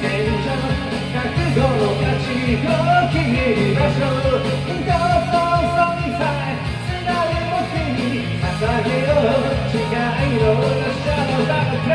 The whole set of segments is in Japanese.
戦場、覚悟の価値を決める場所、どうぞそいさえつなげ僕に捧げよう、誓いの列車のバトル。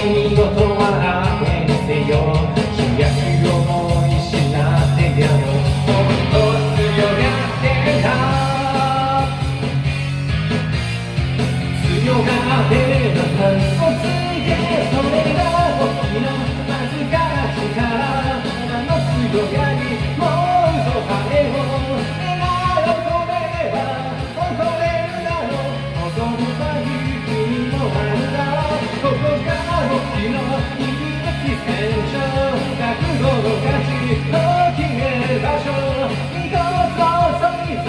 見事はあってみせよ、主役を思い失ってやろう。本当は強がってた、強がってた嘘ついて、それが僕のわずかな力、あの強がりもう嘘さえを願いを込めれば誇れるだろう。望む限りもあるだろう。ここが僕のいるべき戦場、覚悟の価値を決める場所、どうぞそいさ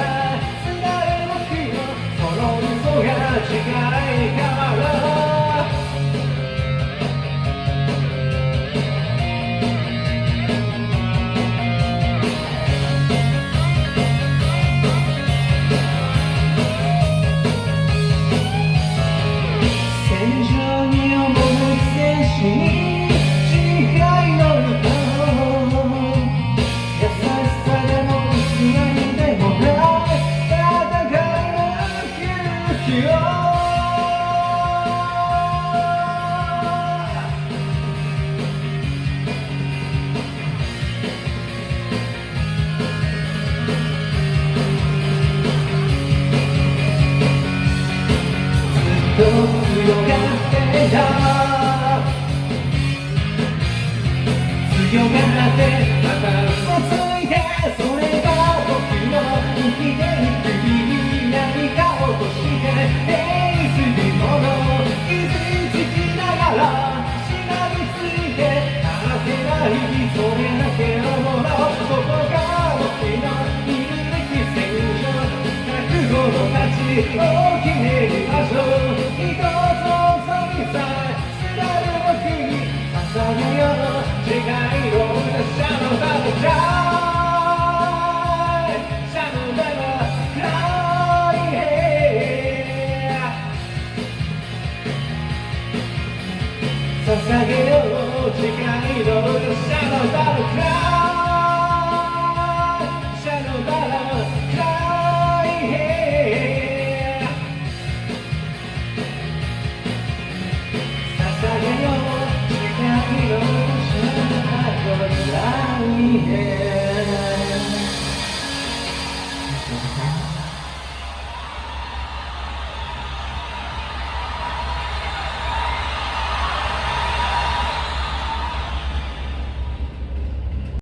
つなげ僕のその嘘が違いから。戦場に赴く戦士に誓いの歌を、優しさでも薄らいでもない戦いの勇気を。ずっと強がってた、強がってまた嘘ついて、それが僕の生きていく日に何かを落として手にするもの、傷つきながらしがみついて離せないそれだけのもの、ここが僕のいるべき戦場、覚悟の価値を